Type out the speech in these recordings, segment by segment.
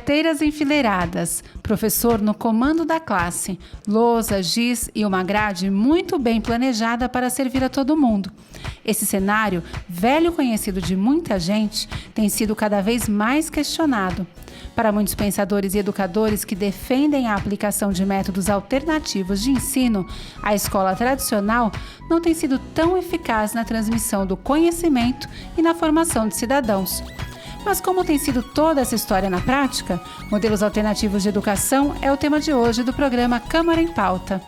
Carteiras enfileiradas, professor no comando da classe, lousa, giz e uma grade muito bem planejada para servir a todo mundo. Esse cenário, velho conhecido de muita gente, tem sido cada vez mais questionado. Para muitos pensadores e educadores que defendem a aplicação de métodos alternativos de ensino, a escola tradicional não tem sido tão eficaz na transmissão do conhecimento e na formação de cidadãos. Mas como tem sido toda essa história na prática, modelos alternativos de educação é o tema de hoje do programa Câmara em Pauta.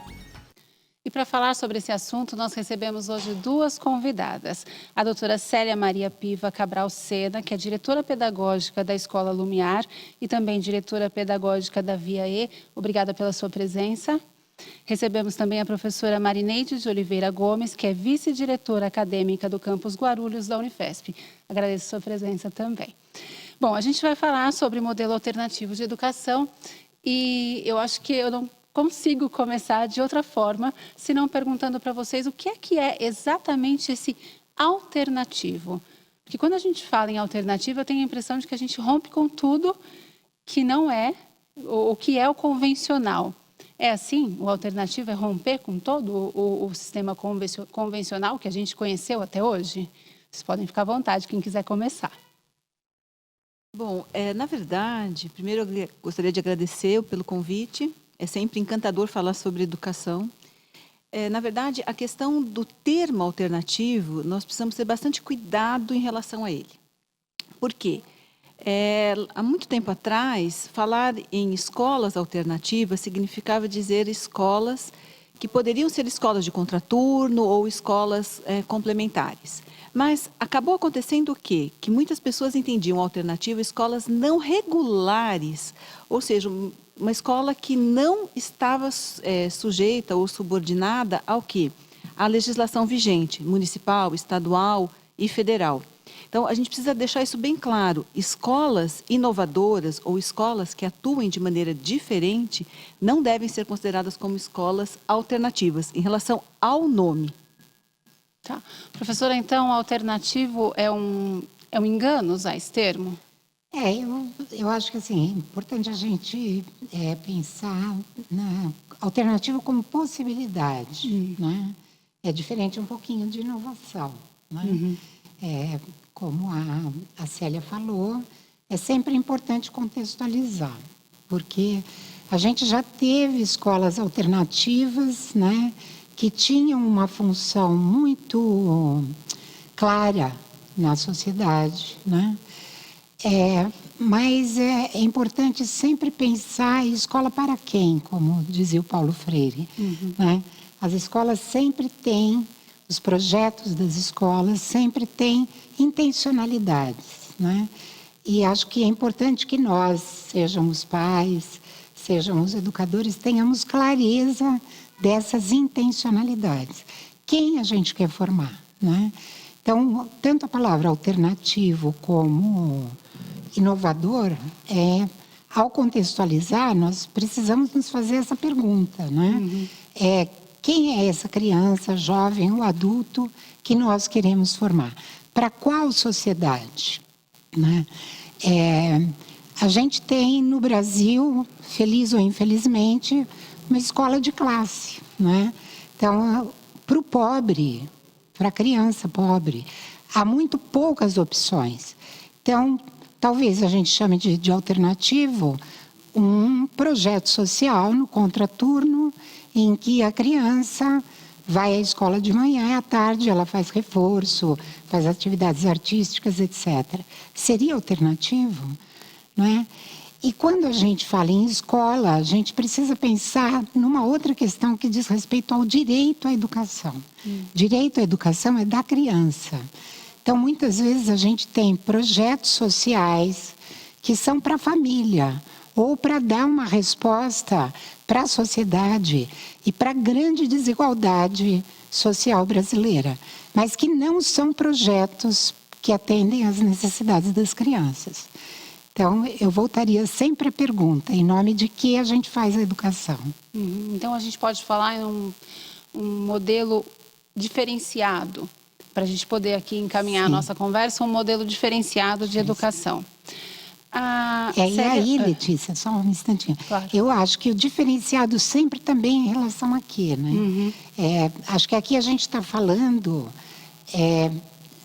E para falar sobre esse assunto, nós recebemos hoje duas convidadas. A doutora Célia Maria Piva Cabral Sena, que é diretora pedagógica da Escola Lumiar e também diretora pedagógica da Via E. Obrigada pela sua presença. Recebemos também a professora Marineide de Oliveira Gomes, que é vice-diretora acadêmica do campus Guarulhos da Unifesp. Agradeço a sua presença também. Bom, a gente vai falar sobre modelo alternativo de educação e eu acho que eu não consigo começar de outra forma, senão perguntando para vocês o que é exatamente esse alternativo. Porque quando a gente fala em alternativo, eu tenho a impressão de que a gente rompe com tudo que não é, o que é o convencional. É assim? O alternativo é romper com todo o sistema convencional que a gente conheceu até hoje? Vocês podem ficar à vontade, quem quiser começar. Bom, na verdade, primeiro eu gostaria de agradecer pelo convite. É sempre encantador falar sobre educação. Na verdade, a questão do termo alternativo, nós precisamos ter bastante cuidado em relação a ele. Por quê? Há muito tempo atrás, falar em escolas alternativas significava dizer escolas que poderiam ser escolas de contraturno ou escolas complementares. Mas acabou acontecendo o quê? Que muitas pessoas entendiam alternativa escolas não regulares, ou seja, uma escola que não estava sujeita ou subordinada ao quê? À legislação vigente, municipal, estadual e federal. Então, a gente precisa deixar isso bem claro. Escolas inovadoras ou escolas que atuem de maneira diferente não devem ser consideradas como escolas alternativas em relação ao nome. Tá. Professora, então, alternativo é um engano usar esse termo? Eu acho que assim, é importante a gente pensar na alternativa como possibilidade, né? É diferente um pouquinho de inovação, né? Como a Célia falou, é sempre importante contextualizar, porque a gente já teve escolas alternativas, né, que tinham uma função muito clara na sociedade, né? Mas é importante sempre pensar em escola para quem, como dizia o Paulo Freire. Né? As escolas sempre têm, os projetos das escolas sempre têm intencionalidades. Né? E acho que é importante que nós, sejam os pais, sejam os educadores, tenhamos clareza dessas intencionalidades. Quem a gente quer formar? Né? Então, tanto a palavra alternativo como inovador, ao contextualizar, nós precisamos nos fazer essa pergunta, né? Quem é essa criança, jovem ou adulto que nós queremos formar? Para qual sociedade? Né? A gente tem no Brasil, feliz ou infelizmente, uma escola de classe, né? Então, para o pobre, para a criança pobre, há muito poucas opções. Então, talvez a gente chame de alternativo um projeto social no contraturno em que a criança vai à escola de manhã e à tarde ela faz reforço, faz atividades artísticas, etc. Seria alternativo, não é? E quando a gente fala em escola, a gente precisa pensar numa outra questão que diz respeito ao direito à educação. Direito à educação é da criança. Então, muitas vezes a gente tem projetos sociais que são para a família ou para dar uma resposta para a sociedade e para a grande desigualdade social brasileira, mas que não são projetos que atendem às necessidades das crianças. Então, eu voltaria sempre à pergunta, em nome de que a gente faz a educação? Então, a gente pode falar em um modelo diferenciado, para a gente poder aqui encaminhar a nossa conversa, um modelo diferenciado de educação. E aí, Letícia, só um instantinho. Claro. Eu acho que o diferenciado sempre também em relação aqui, né? Acho que aqui a gente está falando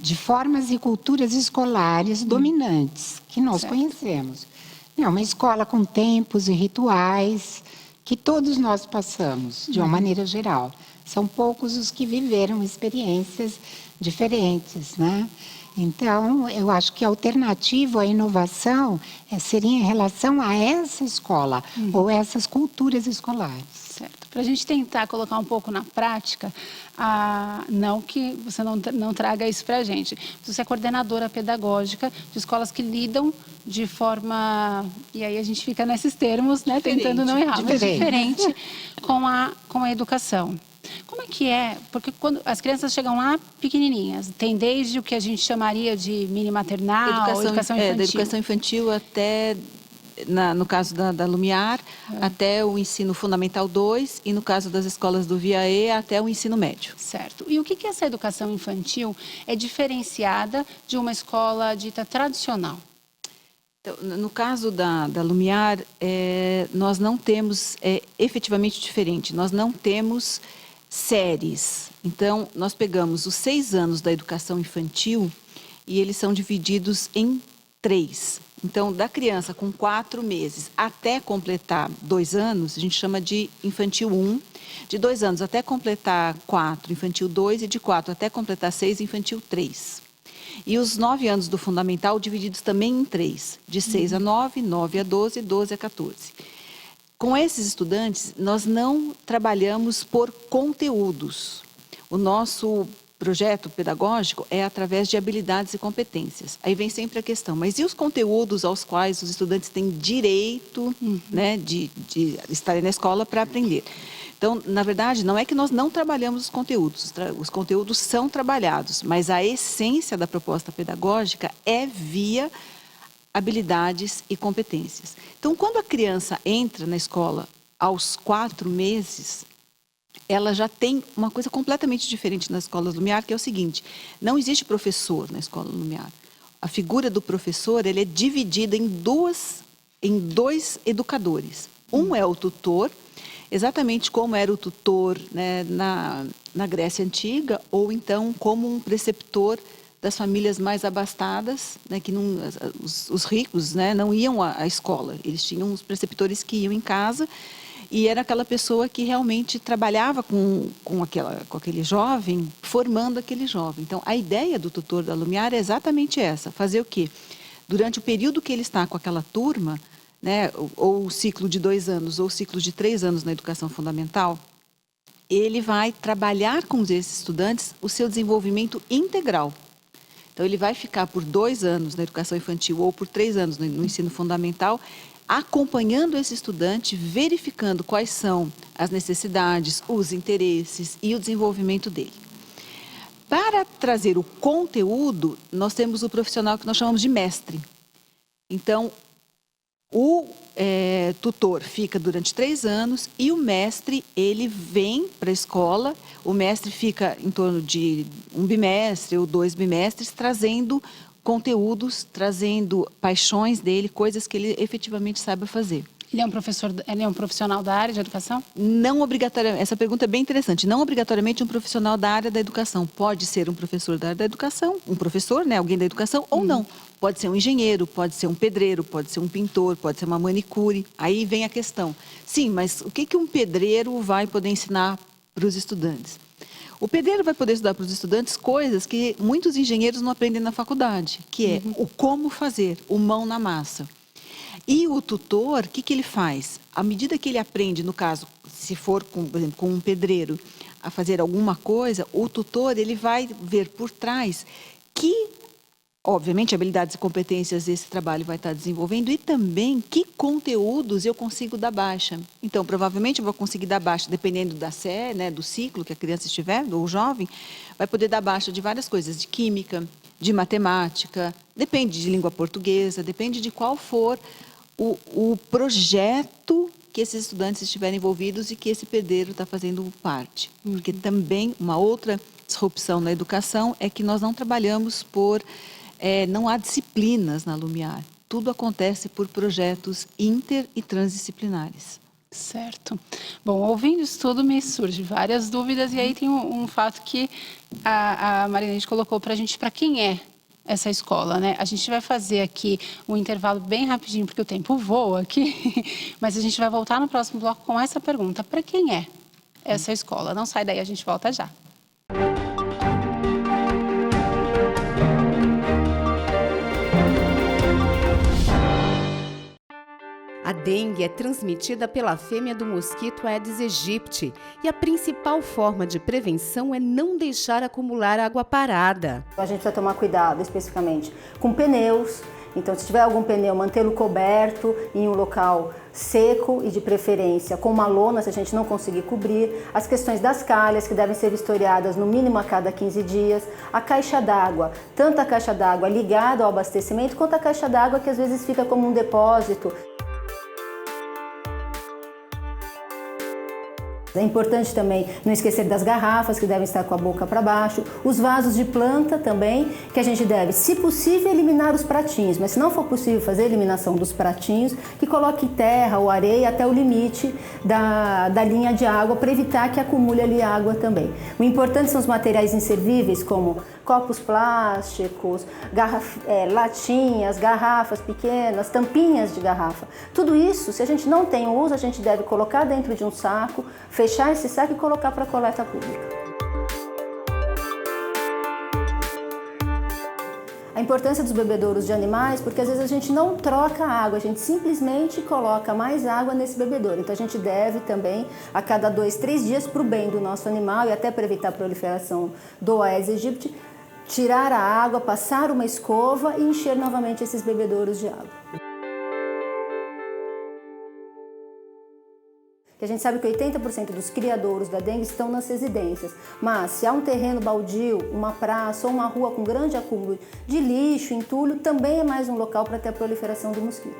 de formas e culturas escolares dominantes, que nós conhecemos. É uma escola com tempos e rituais que todos nós passamos, de uma maneira geral. São poucos os que viveram experiências diferentes, né? Então, eu acho que a alternativa à inovação seria em relação a essa escola ou essas culturas escolares. Certo. Para a gente tentar colocar um pouco na prática, não que você não traga isso para a gente. Você é coordenadora pedagógica de escolas que lidam de forma... E aí a gente fica nesses termos, né? Tentando não errar, mas diferente com a educação. Como é que é? Porque quando as crianças chegam lá pequenininhas, tem desde o que a gente chamaria de mini maternal, educação infantil. Da educação infantil até, no caso da Lumiar, até o ensino fundamental 2 e no caso das escolas do VIAE até o ensino médio. Certo. E o que essa educação infantil é diferenciada de uma escola dita tradicional? Então, no caso da Lumiar, nós não temos efetivamente diferente, nós não temos séries. Então, nós pegamos os 6 anos da educação infantil e eles são divididos em 3. Então, da criança com 4 meses até completar 2 anos, a gente chama de infantil 1. De 2 anos até completar 4, infantil 2. E de 4 até completar 6, infantil 3. E os 9 anos do fundamental divididos também em 3. De 6 a 9, 9 a 12, 12 a 14. Com esses estudantes, nós não trabalhamos por conteúdos. O nosso projeto pedagógico é através de habilidades e competências. Aí vem sempre a questão, mas e os conteúdos aos quais os estudantes têm direito, né, de estarem na escola para aprender? Então, na verdade, não é que nós não trabalhamos os conteúdos são trabalhados, mas a essência da proposta pedagógica é via habilidades e competências. Então, quando a criança entra na escola aos 4 meses, ela já tem uma coisa completamente diferente nas escolas Lumiar, que é o seguinte: não existe professor na escola Lumiar. A figura do professor ele é dividida em dois educadores. Um é o tutor, exatamente como era o tutor, né, na Grécia Antiga, ou então como um preceptor das famílias mais abastadas, né, que não, os ricos, né, não iam à escola. Eles tinham os preceptores que iam em casa e era aquela pessoa que realmente trabalhava com aquele jovem, formando aquele jovem. Então, a ideia do tutor da Lumiar é exatamente essa: fazer o quê? Durante o período que ele está com aquela turma, né, ou o ciclo de 2 anos ou o ciclo de 3 anos na educação fundamental, ele vai trabalhar com esses estudantes o seu desenvolvimento integral. Então, ele vai ficar por 2 anos na educação infantil ou por 3 anos no ensino fundamental, acompanhando esse estudante, verificando quais são as necessidades, os interesses e o desenvolvimento dele. Para trazer o conteúdo, nós temos o profissional que nós chamamos de mestre. Então, o tutor fica durante 3 anos e o mestre, ele vem para a escola. O mestre fica em torno de 1 bimestre ou 2 bimestres, trazendo conteúdos, trazendo paixões dele, coisas que ele efetivamente saiba fazer. Ele é um profissional da área de educação? Não obrigatoriamente. Essa pergunta é bem interessante. Não obrigatoriamente um profissional da área da educação. Pode ser um professor da área da educação, um professor, né, alguém da educação, ou não. Pode ser um engenheiro, pode ser um pedreiro, pode ser um pintor, pode ser uma manicure. Aí vem a questão. Sim, mas o que um pedreiro vai poder ensinar para os estudantes? O pedreiro vai poder estudar para os estudantes coisas que muitos engenheiros não aprendem na faculdade, que é o como fazer, o mão na massa. E o tutor, o que ele faz? À medida que ele aprende, no caso, se for, por exemplo, com um pedreiro, a fazer alguma coisa, o tutor ele vai ver por trás que, obviamente, habilidades e competências esse trabalho vai estar desenvolvendo e também que conteúdos eu consigo dar baixa. Então, provavelmente eu vou conseguir dar baixa, dependendo da série, né, do ciclo que a criança estiver, ou o jovem, vai poder dar baixa de várias coisas, de química, de matemática, depende de língua portuguesa, depende de qual for o projeto que esses estudantes estiverem envolvidos e que esse pedreiro está fazendo parte. Porque também uma outra disrupção na educação é que nós não trabalhamos não há disciplinas na Lumiar. tudo acontece por projetos inter e transdisciplinares. Certo. Bom, ouvindo isso tudo, me surgem várias dúvidas, e aí tem um fato que a Marineide colocou para a gente, para quem é essa escola, né? A gente vai fazer aqui um intervalo bem rapidinho, porque o tempo voa aqui, mas a gente vai voltar no próximo bloco com essa pergunta: para quem é essa escola? Não sai daí, a gente volta já. A dengue é transmitida pela fêmea do mosquito Aedes aegypti e a principal forma de prevenção é não deixar acumular água parada. A gente precisa tomar cuidado especificamente com pneus. Então, se tiver algum pneu, mantê-lo coberto em um local seco e de preferência com uma lona, se a gente não conseguir cobrir. As questões das calhas, que devem ser vistoriadas no mínimo a cada 15 dias. A caixa d'água, tanto a caixa d'água ligada ao abastecimento, quanto a caixa d'água que às vezes fica como um depósito. É importante também não esquecer das garrafas, que devem estar com a boca para baixo, os vasos de planta também, que a gente deve, se possível, eliminar os pratinhos, mas se não for possível fazer a eliminação dos pratinhos, que coloque terra ou areia até o limite da linha de água, para evitar que acumule ali água também. O importante são os materiais inservíveis, como copos plásticos, latinhas, garrafas pequenas, tampinhas de garrafa. Tudo isso, se a gente não tem uso, a gente deve colocar dentro de um saco, fechar esse saco e colocar para coleta pública. A importância dos bebedouros de animais, porque às vezes a gente não troca água, a gente simplesmente coloca mais água nesse bebedouro. Então a gente deve também, a cada 2, 3 dias, para o bem do nosso animal e até para evitar a proliferação do Aedes aegypti, tirar a água, passar uma escova e encher novamente esses bebedouros de água. A gente sabe que 80% dos criadouros da dengue estão nas residências, mas se há um terreno baldio, uma praça ou uma rua com grande acúmulo de lixo, entulho, também é mais um local para ter a proliferação do mosquito.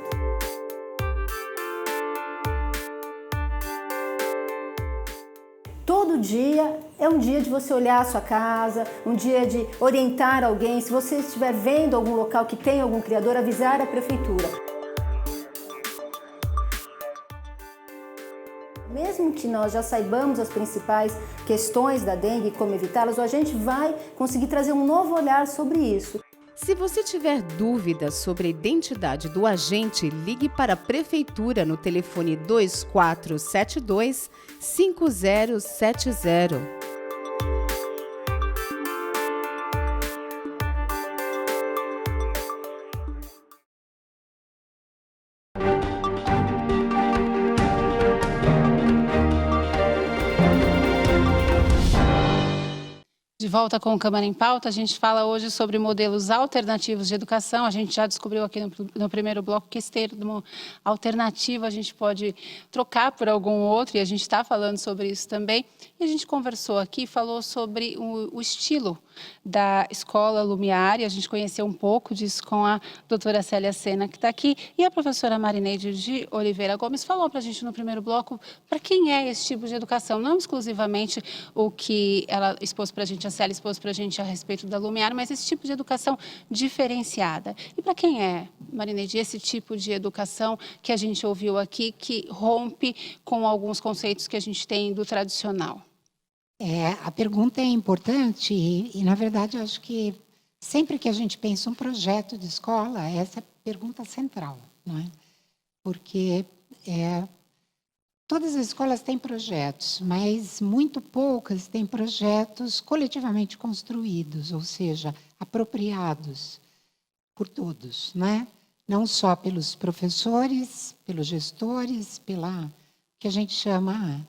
Todo dia é um dia de você olhar a sua casa, um dia de orientar alguém. Se você estiver vendo algum local que tem algum criador, avisar a prefeitura. Mesmo que nós já saibamos as principais questões da dengue e como evitá-las, a gente vai conseguir trazer um novo olhar sobre isso. Se você tiver dúvidas sobre a identidade do agente, ligue para a Prefeitura no telefone 2472-5070. De volta com o Câmara em Pauta, a gente fala hoje sobre modelos alternativos de educação. A gente já descobriu aqui no primeiro bloco que esse termo alternativo a gente pode trocar por algum outro, e a gente está falando sobre isso também. E a gente conversou aqui, falou sobre o estilo da Escola Lumiar, e a gente conheceu um pouco disso com a doutora Célia Sena, que está aqui, e a professora Marineide de Oliveira Gomes falou para a gente no primeiro bloco para quem é esse tipo de educação, não exclusivamente o que ela expôs para a gente, a Célia expôs para a gente a respeito da Lumiar, mas esse tipo de educação diferenciada. E para quem é, Marineide, esse tipo de educação que a gente ouviu aqui, que rompe com alguns conceitos que a gente tem do tradicional? A pergunta é importante e, na verdade, eu acho que sempre que a gente pensa um projeto de escola, essa é a pergunta central, não é? Porque todas as escolas têm projetos, mas muito poucas têm projetos coletivamente construídos, ou seja, apropriados por todos, né? Não só pelos professores, pelos gestores, pela que a gente chama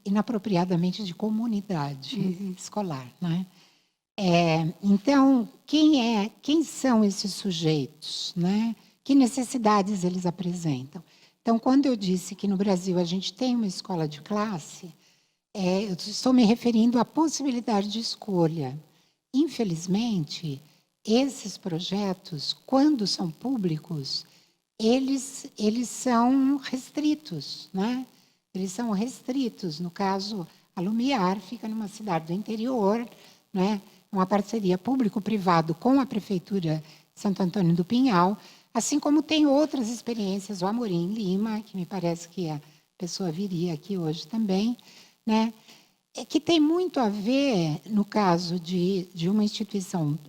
inapropriadamente de comunidade escolar, né? Então, quem são esses sujeitos, né? Que necessidades eles apresentam? Então, quando eu disse que no Brasil a gente tem uma escola de classe, eu estou me referindo à possibilidade de escolha. Infelizmente, esses projetos, quando são públicos, eles são restritos, né? Eles são restritos. No caso, a Lumiar fica numa cidade do interior, né? Uma parceria público-privado com a Prefeitura de Santo Antônio do Pinhal. Assim como tem outras experiências, o Amorim Lima, que me parece que a pessoa viria aqui hoje também, né? Que tem muito a ver, no caso de uma instituição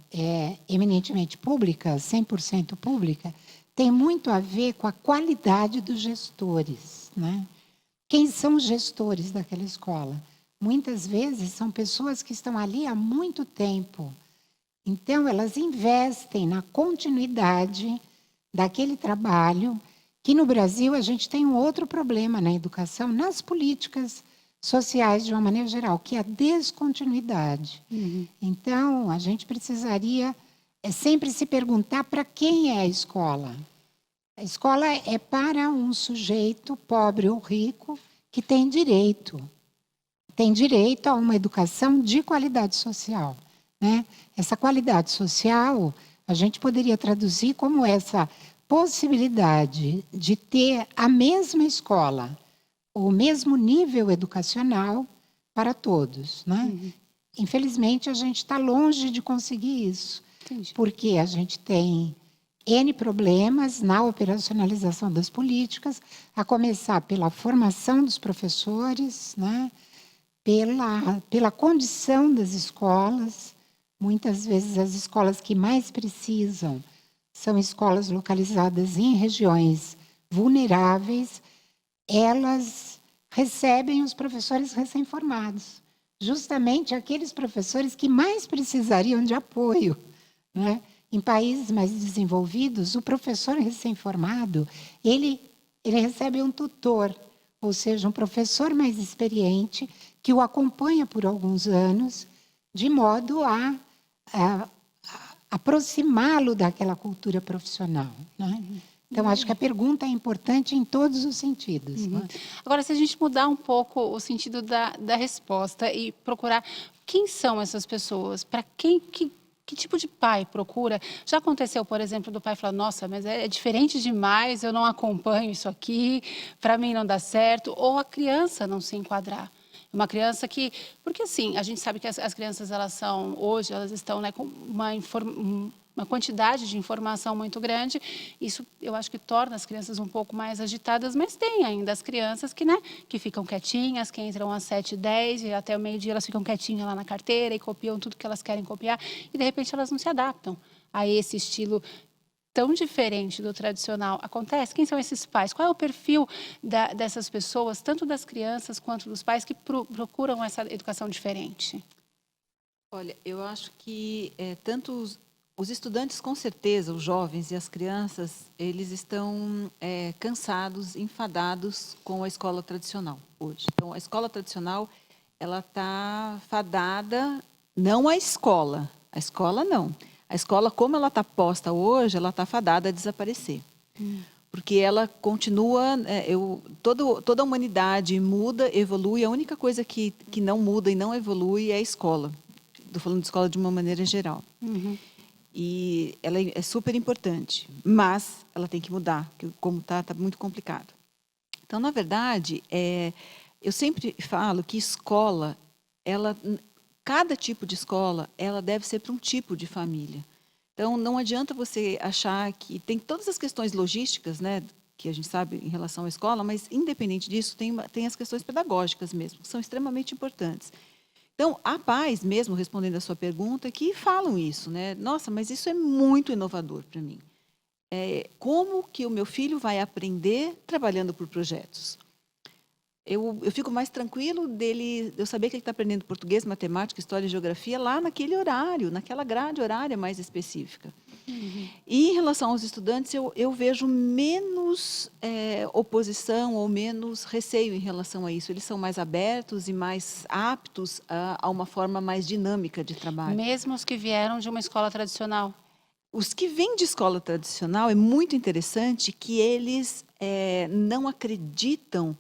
eminentemente pública, 100% pública, tem muito a ver com a qualidade dos gestores, né? Quem são os gestores daquela escola? Muitas vezes são pessoas que estão ali há muito tempo. Então, elas investem na continuidade daquele trabalho, que no Brasil a gente tem um outro problema na educação, nas políticas sociais de uma maneira geral, que é a descontinuidade. Então, a gente precisaria sempre se perguntar para quem é a escola. A escola é para um sujeito pobre ou rico que tem direito a uma educação de qualidade social, né? Essa qualidade social a gente poderia traduzir como essa possibilidade de ter a mesma escola, o mesmo nível educacional para todos, né? Infelizmente, a gente está longe de conseguir isso, porque a gente tem N problemas na operacionalização das políticas, a começar pela formação dos professores, né? Pela condição das escolas. Muitas vezes as escolas que mais precisam são escolas localizadas em regiões vulneráveis, elas recebem os professores recém-formados, justamente aqueles professores que mais precisariam de apoio, né? Em países mais desenvolvidos, o professor recém-formado, ele recebe um tutor, ou seja, um professor mais experiente que o acompanha por alguns anos, de modo a aproximá-lo daquela cultura profissional, né? Então, acho que a pergunta é importante em todos os sentidos. Né? Agora, se a gente mudar um pouco o sentido da resposta e procurar quem são essas pessoas, para quem, que tipo de pai procura? Já aconteceu, por exemplo, do pai falar, nossa, mas é diferente demais, eu não acompanho isso aqui, para mim não dá certo, ou a criança não se enquadrar. Uma criança que... Porque, assim, a gente sabe que as crianças, hoje, elas estão, né, com uma quantidade de informação muito grande. Isso, eu acho que torna as crianças um pouco mais agitadas, mas tem ainda as crianças que, né, que ficam quietinhas, que entram às 7h10 e até o meio-dia elas ficam quietinhas lá na carteira e copiam tudo que elas querem copiar e, de repente, elas não se adaptam a esse estilo tão diferente do tradicional. Acontece? Quem são esses pais? Qual é o perfil dessas pessoas, tanto das crianças quanto dos pais, que procuram essa educação diferente? Olha, eu acho que tanto os estudantes, com certeza, os jovens e as crianças, eles estão cansados, enfadados com a escola tradicional hoje. Então, a escola tradicional, ela está fadada, não a escola não. A escola, como ela está posta hoje, ela está fadada a desaparecer. Porque ela continua, toda a humanidade muda, evolui, a única coisa que não muda e não evolui é a escola. Estou falando de escola de uma maneira geral. E ela é super importante, mas ela tem que mudar, porque como está muito complicado. Então, na verdade, eu sempre falo que escola, cada tipo de escola, ela deve ser para um tipo de família. Então, não adianta você achar que tem todas as questões logísticas, né, que a gente sabe em relação à escola, mas, independente disso, tem as questões pedagógicas mesmo, que são extremamente importantes. Então, há pais, mesmo respondendo a sua pergunta, que falam isso, né? Nossa, mas isso é muito inovador para mim. Como que o meu filho vai aprender trabalhando por projetos? Eu fico mais tranquilo eu saber que ele está aprendendo português, matemática, história e geografia lá naquele horário, naquela grade horária mais específica. E em relação aos estudantes, eu vejo menos oposição ou menos receio em relação a isso. Eles são mais abertos e mais aptos a uma forma mais dinâmica de trabalho. Mesmo os que vieram de uma escola tradicional? Os que vêm de escola tradicional, é muito interessante que eles não acreditam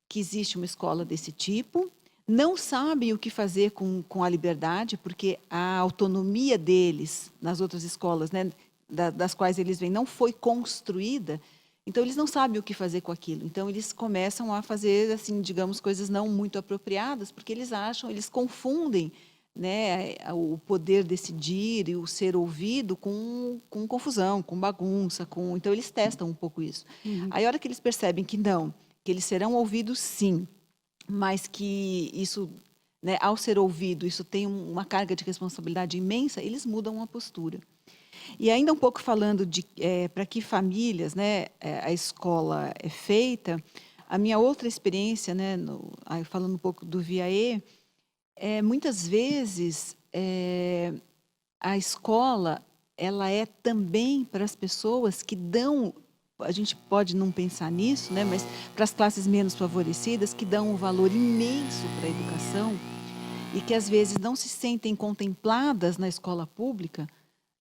que existe uma escola desse tipo, não sabem o que fazer com a liberdade, porque a autonomia deles nas outras escolas, né, das quais eles vêm, não foi construída, então eles não sabem o que fazer com aquilo. Então eles começam a fazer, assim, digamos, coisas não muito apropriadas, porque eles confundem né, o poder decidir e o ser ouvido com confusão, com bagunça, então eles testam um pouco isso. Aí a hora que eles percebem que não, que eles serão ouvidos sim, mas que isso, né, ao ser ouvido, isso tem uma carga de responsabilidade imensa, eles mudam a postura. E ainda um pouco falando de para que famílias, né, a escola é feita, a minha outra experiência, né, falando um pouco do VIAE, muitas vezes a escola ela é também para as pessoas que dão, a gente pode não pensar nisso, né, mas para as classes menos favorecidas, que dão um valor imenso para a educação e que às vezes não se sentem contempladas na escola pública,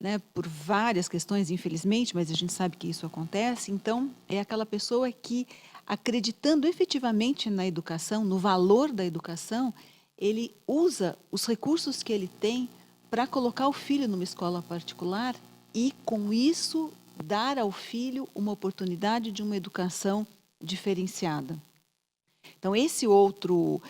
né, por várias questões, infelizmente, mas a gente sabe que isso acontece. Então, é aquela pessoa que, acreditando efetivamente na educação, no valor da educação, ele usa os recursos que ele tem para colocar o filho numa escola particular e, com isso, dar ao filho uma oportunidade de uma educação diferenciada. Então, esse outro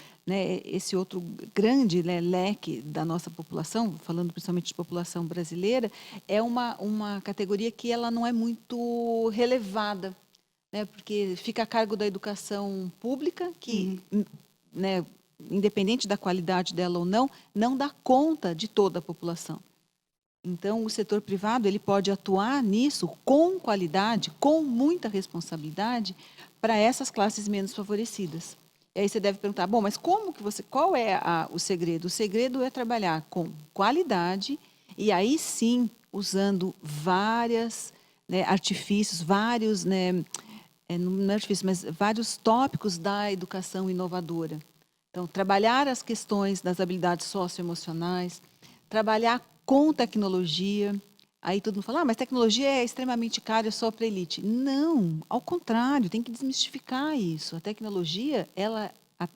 grande, né, leque da nossa população, falando principalmente de população brasileira, é uma categoria que ela não é muito relevada, né, porque fica a cargo da educação pública, que, né, independente da qualidade dela ou não dá conta de toda a população. Então, o setor privado ele pode atuar nisso com qualidade, com muita responsabilidade para essas classes menos favorecidas. E aí você deve perguntar, bom, mas qual é o segredo? O segredo é trabalhar com qualidade e aí sim usando vários, né, artifícios, vários, né, não é artifício, mas vários tópicos da educação inovadora. Então, trabalhar as questões das habilidades socioemocionais, trabalhar com tecnologia. Aí todo mundo fala, mas tecnologia é extremamente cara, é só para a elite. Não, ao contrário, tem que desmistificar isso. A tecnologia, ela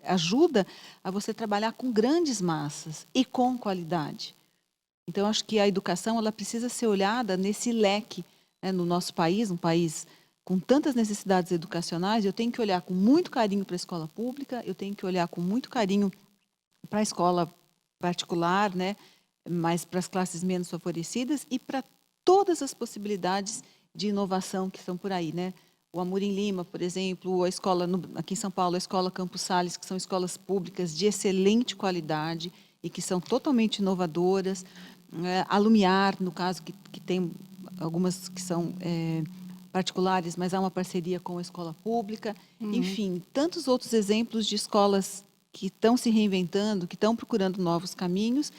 ajuda a você trabalhar com grandes massas e com qualidade. Então, acho que a educação ela precisa ser olhada nesse leque, né, no nosso país, um país com tantas necessidades educacionais, eu tenho que olhar com muito carinho para a escola pública, eu tenho que olhar com muito carinho para a escola particular, né, mas para as classes menos favorecidas e para todas as possibilidades de inovação que estão por aí, né? O Amorim Lima, por exemplo, a escola aqui em São Paulo, a escola Campos Sales, que são escolas públicas de excelente qualidade e que são totalmente inovadoras. A Lumiar, no caso, que tem algumas que são particulares, mas há uma parceria com a escola pública. Enfim, tantos outros exemplos de escolas que estão se reinventando, que estão procurando novos caminhos,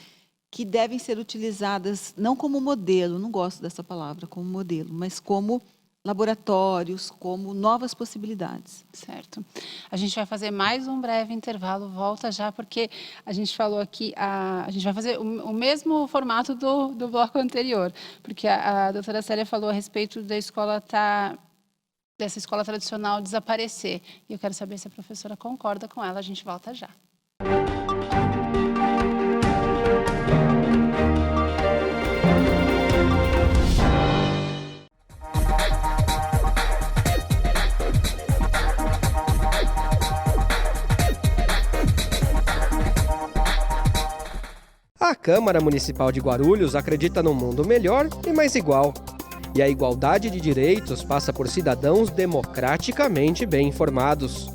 que devem ser utilizadas não como modelo, não gosto dessa palavra, como modelo, mas como laboratórios, como novas possibilidades. Certo. A gente vai fazer mais um breve intervalo, volta já, porque a gente falou aqui, a gente vai fazer o mesmo formato do bloco anterior, porque a doutora Célia falou a respeito da escola dessa escola tradicional desaparecer. E eu quero saber se a professora concorda com ela, a gente volta já. A Câmara Municipal de Guarulhos acredita num mundo melhor e mais igual. E a igualdade de direitos passa por cidadãos democraticamente bem informados.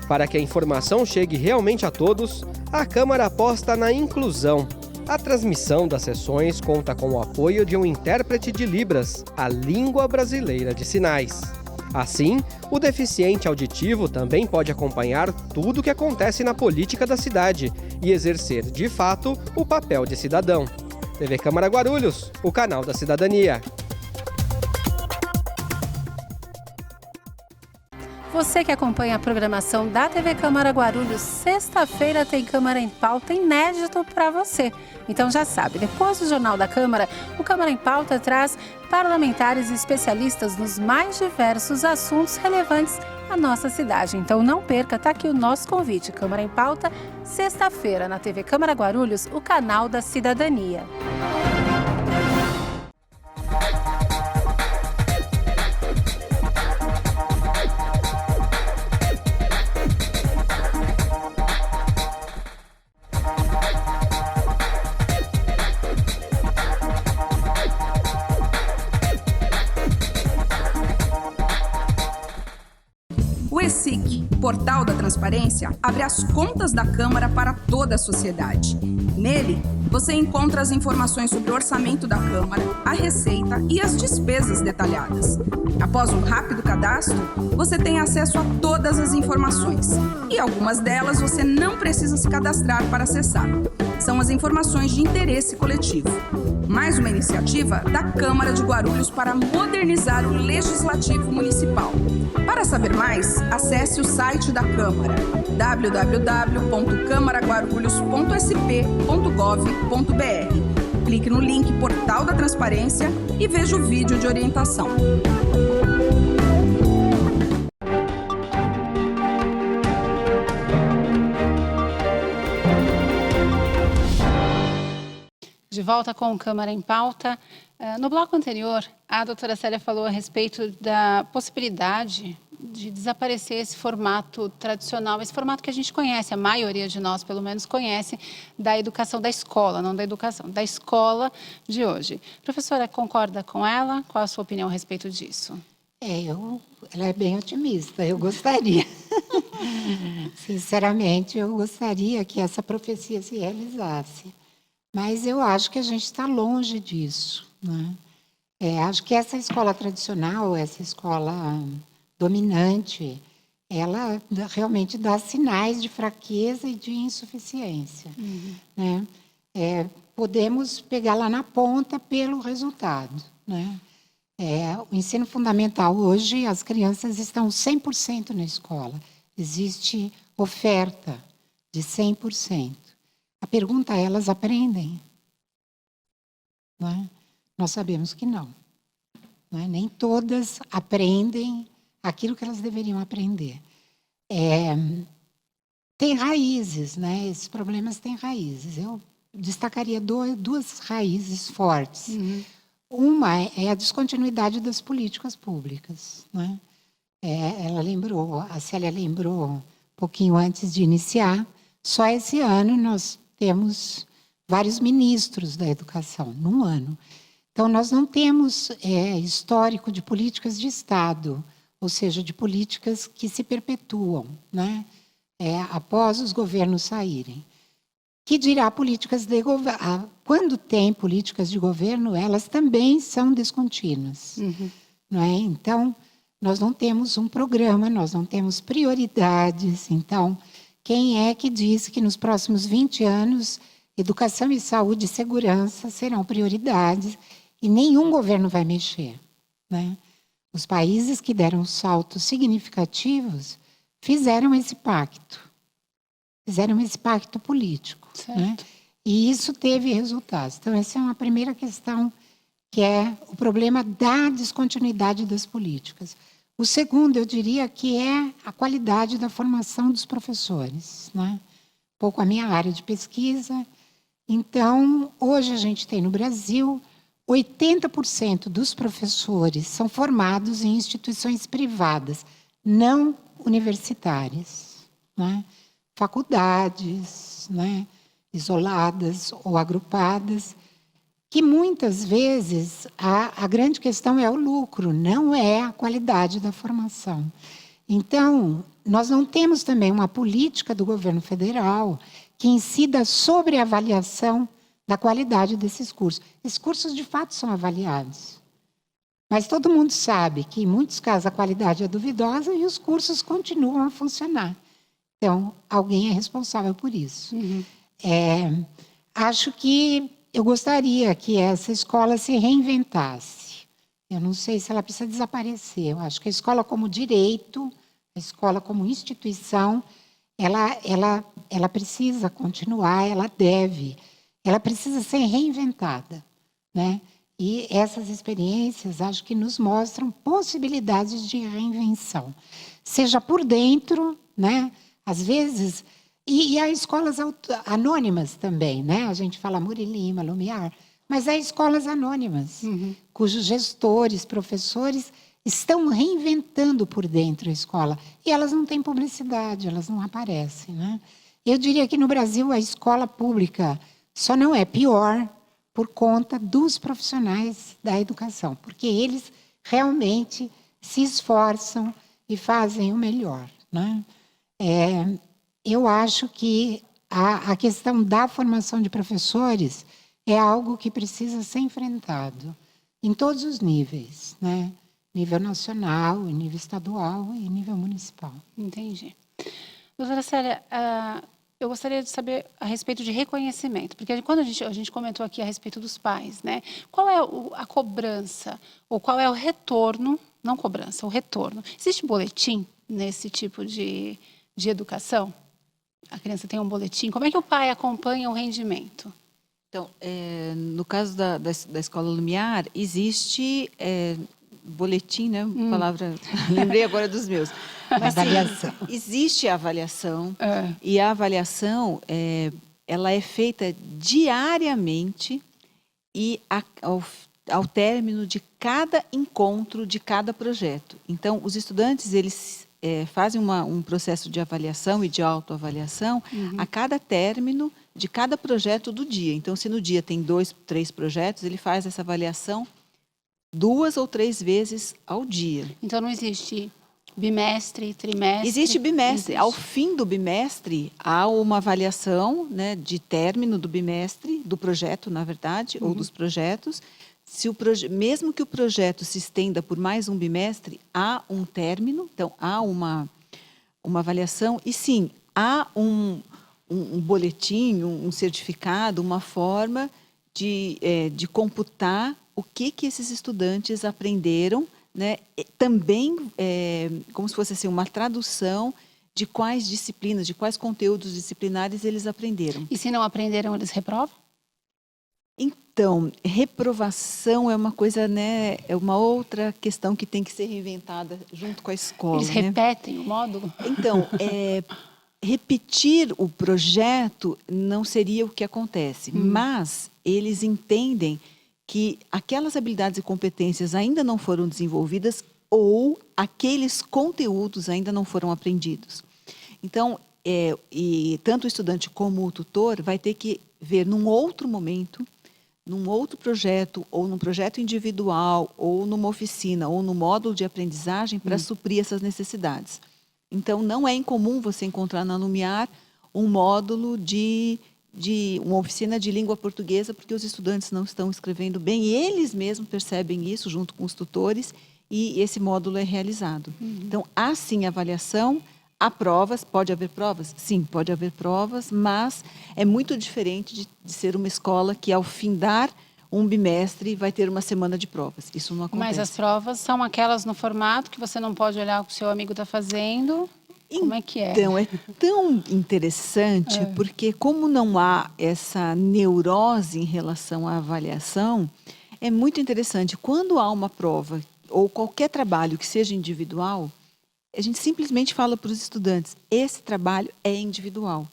Para que a informação chegue realmente a todos, a Câmara aposta na inclusão. A transmissão das sessões conta com o apoio de um intérprete de Libras, a língua brasileira de sinais. Assim, o deficiente auditivo também pode acompanhar tudo o que acontece na política da cidade e exercer, de fato, o papel de cidadão. TV Câmara Guarulhos, o canal da cidadania. Você que acompanha a programação da TV Câmara Guarulhos, sexta-feira tem Câmara em Pauta inédito para você. Então já sabe, depois do Jornal da Câmara, o Câmara em Pauta traz parlamentares e especialistas nos mais diversos assuntos relevantes à nossa cidade. Então não perca, tá aqui o nosso convite. Câmara em Pauta, sexta-feira na TV Câmara Guarulhos, o canal da cidadania. Transparência abre as contas da Câmara para toda a sociedade. Nele, você encontra as informações sobre o orçamento da Câmara, a receita e as despesas detalhadas. Após um rápido cadastro, você tem acesso a todas as informações. E algumas delas você não precisa se cadastrar para acessar. São as informações de interesse coletivo. Mais uma iniciativa da Câmara de Guarulhos para modernizar o Legislativo Municipal. Para saber mais, acesse o site da Câmara, www.câmaraguarulhos.sp.gov.br. Clique no link Portal da Transparência e veja o vídeo de orientação. De volta com o Câmara em Pauta. No bloco anterior, a doutora Célia falou a respeito da possibilidade de desaparecer esse formato tradicional, esse formato que a gente conhece, a maioria de nós, pelo menos, conhece, da educação da escola, não da educação, da escola de hoje. Professora, concorda com ela? Qual a sua opinião a respeito disso? Ela é bem otimista, eu gostaria. Sinceramente, eu gostaria que essa profecia se realizasse. Mas eu acho que a gente está longe disso, né? Acho que essa escola tradicional, essa escola dominante, ela realmente dá sinais de fraqueza e de insuficiência. Né? Podemos pegar lá na ponta pelo resultado. Né? O ensino fundamental hoje, as crianças estão 100% na escola. Existe oferta de 100%. A pergunta é, elas aprendem? Não é? Nós sabemos que não. Não é? Nem todas aprendem aquilo que elas deveriam aprender. Tem raízes, né? Esses problemas têm raízes. Eu destacaria duas raízes fortes. Uma é a descontinuidade das políticas públicas. Né? A Célia lembrou um pouquinho antes de iniciar, só esse ano nós temos vários ministros da educação, num ano. Então, nós não temos histórico de políticas de Estado, ou seja, de políticas que se perpetuam, né? Após os governos saírem. Que dirá políticas de governo? Quando tem políticas de governo, elas também são descontínuas. Não é? Então, nós não temos um programa, nós não temos prioridades. Então, quem é que diz que nos próximos 20 anos, educação e saúde e segurança serão prioridades e nenhum governo vai mexer? Né? Os países que deram saltos significativos fizeram esse pacto político. Né? E isso teve resultados. Então, essa é uma primeira questão, que é o problema da descontinuidade das políticas. O segundo, eu diria que é a qualidade da formação dos professores. Né? Um pouco a minha área de pesquisa. Então, hoje a gente tem no Brasil 80% dos professores são formados em instituições privadas, não universitárias. Né? Faculdades, né? Isoladas ou agrupadas, que muitas vezes a grande questão é o lucro, não é a qualidade da formação. Então, nós não temos também uma política do governo federal que incida sobre a avaliação da qualidade desses cursos. Esses cursos, de fato, são avaliados. Mas todo mundo sabe que, em muitos casos, a qualidade é duvidosa e os cursos continuam a funcionar. Então, alguém é responsável por isso. Acho que eu gostaria que essa escola se reinventasse. Eu não sei se ela precisa desaparecer. Eu acho que a escola como direito, a escola como instituição, ela precisa continuar, ela precisa ser reinventada. Né? E essas experiências, acho que nos mostram possibilidades de reinvenção. Seja por dentro, né? Às vezes... E há escolas anônimas também, né? A gente fala Murilo Lima, Lumiar, mas há escolas anônimas, cujos gestores, professores estão reinventando por dentro a escola. E elas não têm publicidade, elas não aparecem. Né? Eu diria que no Brasil a escola pública só não é pior por conta dos profissionais da educação, porque eles realmente se esforçam e fazem o melhor. Né? Eu acho que a questão da formação de professores é algo que precisa ser enfrentado em todos os níveis, né? Nível nacional, nível estadual e nível municipal. Entendi. Doutora Célia, eu gostaria de saber a respeito de reconhecimento, porque quando a gente comentou aqui a respeito dos pais, né? Qual é a cobrança, ou qual é o retorno, não cobrança, o retorno. Existe boletim nesse tipo de educação? A criança tem um boletim? Como é que o pai acompanha o rendimento? Então, no caso da Escola Lumiar, existe boletim, né? Palavra, lembrei agora dos meus. Mas, Avaliação. Sim, existe a avaliação, e a avaliação ela é feita diariamente e ao término de cada encontro, de cada projeto. Então, os estudantes, eles fazem um processo de avaliação e de autoavaliação a cada término de cada projeto do dia. Então, se no dia tem 2, 3 projetos, ele faz essa avaliação 2 ou 3 vezes ao dia. Então, não existe bimestre, trimestre? Existe bimestre. Existe. Ao fim do bimestre, há uma avaliação, né, de término do bimestre, do projeto, na verdade, ou dos projetos. Se mesmo que o projeto se estenda por mais um bimestre, há um término, então há uma avaliação. E sim, há um boletim, um certificado, uma forma de computar o que esses estudantes aprenderam, né? Também como se fosse assim, uma tradução de quais disciplinas, de quais conteúdos disciplinares eles aprenderam. E se não aprenderam, eles reprovam? Então, reprovação é uma coisa, né? É uma outra questão que tem que ser reinventada junto com a escola. Eles né? repetem o módulo? Então, repetir o projeto não seria o que acontece, mas eles entendem que aquelas habilidades e competências ainda não foram desenvolvidas ou aqueles conteúdos ainda não foram aprendidos. Então, e tanto o estudante como o tutor vai ter que ver num outro momento, num outro projeto, ou num projeto individual, ou numa oficina, ou no módulo de aprendizagem para suprir essas necessidades. Então, não é incomum você encontrar na Lumiar um módulo de uma oficina de língua portuguesa, porque os estudantes não estão escrevendo bem, e eles mesmos percebem isso junto com os tutores, e esse módulo é realizado. Então, há sim avaliação, há provas, pode haver provas? Sim, pode haver provas, mas é muito diferente de ser uma escola que, ao findar um bimestre, vai ter uma semana de provas. Isso não acontece. Mas as provas são aquelas no formato que você não pode olhar o que o seu amigo está fazendo? Como é que é? Então, é tão interessante, porque como não há essa neurose em relação à avaliação, é muito interessante. Quando há uma prova ou qualquer trabalho que seja individual, a gente simplesmente fala para os estudantes, esse trabalho é individual.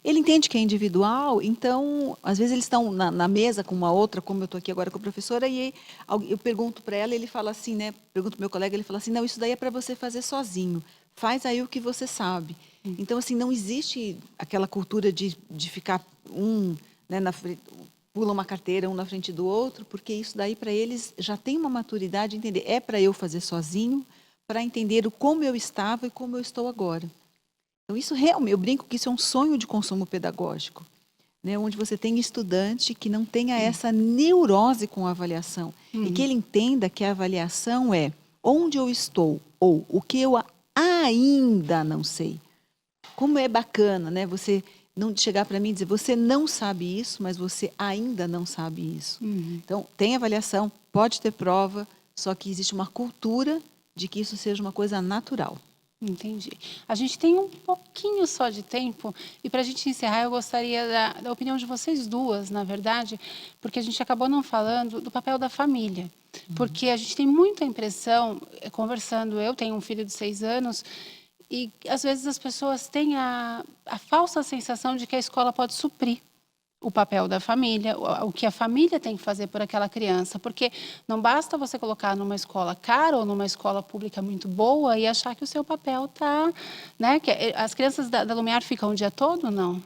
Ele entende que é individual, então, às vezes eles estão na mesa com uma outra, como eu estou aqui agora com a professora, e eu pergunto para ela, ele fala assim, né? Pergunto para o meu colega, ele fala assim, não, isso daí é para você fazer sozinho. Faz aí o que você sabe. Então, assim, não existe aquela cultura de ficar né, pula uma carteira um na frente do outro, porque isso daí para eles já tem uma maturidade de entender. É para eu fazer sozinho, para entender como eu estava e como eu estou agora. Então, isso realmente, eu brinco que isso é um sonho de consumo pedagógico, né, onde você tem estudante que não tenha essa neurose com a avaliação, e que ele entenda que a avaliação é onde eu estou, ou o que eu ainda não sei. Como é bacana, né? Você não chegar para mim e dizer, você não sabe isso, mas você ainda não sabe isso. Então, tem avaliação, pode ter prova, só que existe uma cultura de que isso seja uma coisa natural. Entendi. A gente tem um pouquinho só de tempo, e para a gente encerrar, eu gostaria da opinião de vocês duas, na verdade, porque a gente acabou não falando do papel da família. Porque a gente tem muita impressão, conversando, eu tenho um filho de 6 anos, e às vezes as pessoas têm a falsa sensação de que a escola pode suprir o papel da família, o que a família tem que fazer por aquela criança, porque não basta você colocar numa escola cara ou numa escola pública muito boa e achar que o seu papel está, né? Que as crianças da Lumiar ficam o dia todo, não?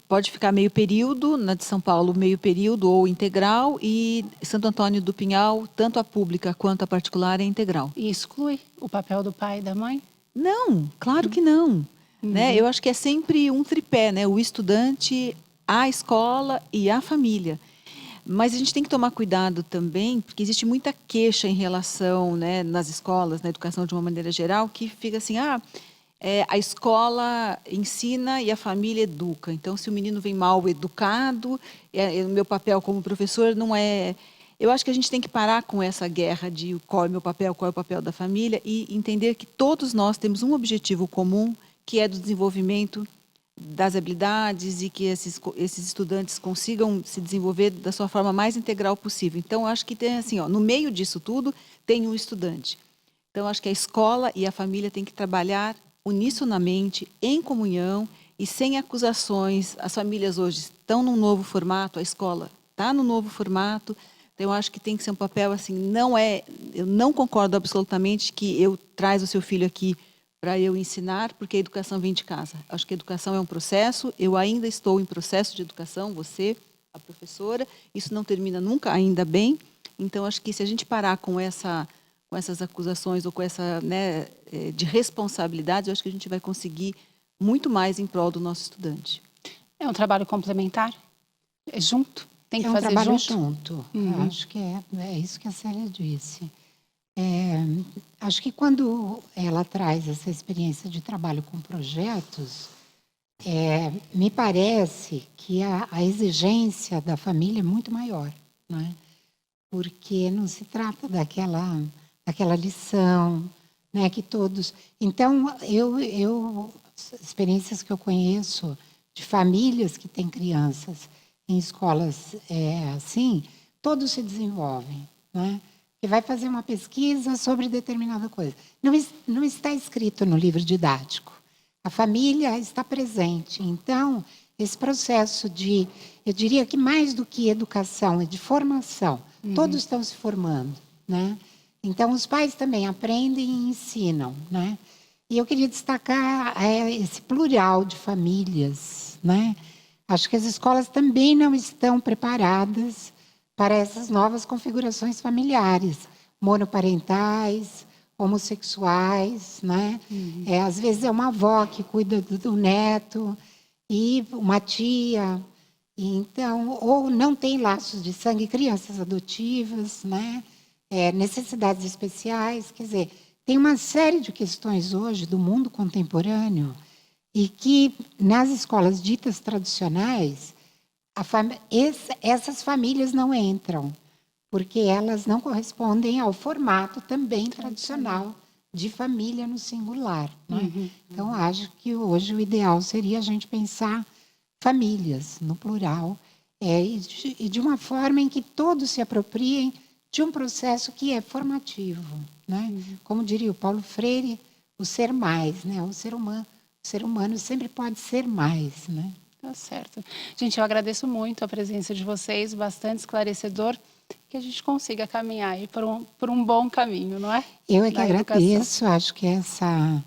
Pode ficar meio período, na de São Paulo meio período ou integral, e Santo Antônio do Pinhal, tanto a pública quanto a particular, é integral. E exclui o papel do pai e da mãe? Não, claro que não. Né? Eu acho que é sempre um tripé, né? O estudante, a escola e a família. Mas a gente tem que tomar cuidado também, porque existe muita queixa em relação, né, nas escolas, na educação de uma maneira geral, que fica assim, a escola ensina e a família educa. Então, se o menino vem mal educado, o meu papel como professor não é... Eu acho que a gente tem que parar com essa guerra de qual é o meu papel, qual é o papel da família, e entender que todos nós temos um objetivo comum, que é do desenvolvimento das habilidades e que esses estudantes consigam se desenvolver da sua forma mais integral possível. Então, acho que tem assim, no meio disso tudo, tem um estudante. Então, acho que a escola e a família têm que trabalhar unissonamente, em comunhão e sem acusações. As famílias hoje estão num novo formato, a escola está no novo formato. Então, eu acho que tem que ser um papel assim, eu não concordo absolutamente que eu traz o seu filho aqui para eu ensinar, porque a educação vem de casa. Acho que a educação é um processo, eu ainda estou em processo de educação, você, a professora, isso não termina nunca, ainda bem. Então, acho que se a gente parar com essas acusações ou com essa, né, de responsabilidades, eu acho que a gente vai conseguir muito mais em prol do nosso estudante. É um trabalho complementar? É junto? Tem que é um fazer trabalho junto? Eu acho que é isso que a Célia disse. Acho que quando ela traz essa experiência de trabalho com projetos, me parece que a exigência da família é muito maior, né? Porque não se trata daquela lição, né, que todos... Então, experiências que eu conheço de famílias que têm crianças em escolas assim, todos se desenvolvem, né? Que vai fazer uma pesquisa sobre determinada coisa. Não está escrito no livro didático. A família está presente. Então, esse processo eu diria que mais do que educação, é de formação. Todos estão se formando, né? Então, os pais também aprendem e ensinam, né? E eu queria destacar esse plural de famílias, né? Acho que as escolas também não estão preparadas para essas novas configurações familiares, monoparentais, homossexuais, né? Às vezes é uma avó que cuida do neto e uma tia, então, ou não tem laços de sangue, crianças adotivas, né? Necessidades especiais, quer dizer, tem uma série de questões hoje do mundo contemporâneo e que nas escolas ditas tradicionais essas famílias não entram, porque elas não correspondem ao formato também tradicional de família no singular, né? Então, acho que hoje o ideal seria a gente pensar famílias no plural, e de uma forma em que todos se apropriem de um processo que é formativo, né? Como diria o Paulo Freire, o ser mais, né? O ser humano sempre pode ser mais, né? Tá certo. Gente, eu agradeço muito a presença de vocês, bastante esclarecedor, que a gente consiga caminhar aí por um bom caminho, não é? Eu é que agradeço, acho que essa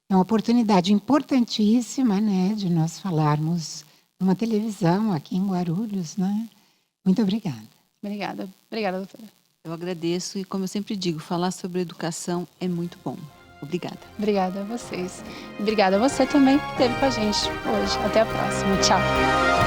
é uma oportunidade importantíssima, né, de nós falarmos numa televisão aqui em Guarulhos, né? Muito obrigada. Obrigada. Obrigada, doutora. Eu agradeço e, como eu sempre digo, falar sobre educação é muito bom. Obrigada. Obrigada a vocês. Obrigada a você também que esteve com a gente hoje. Até a próxima. Tchau.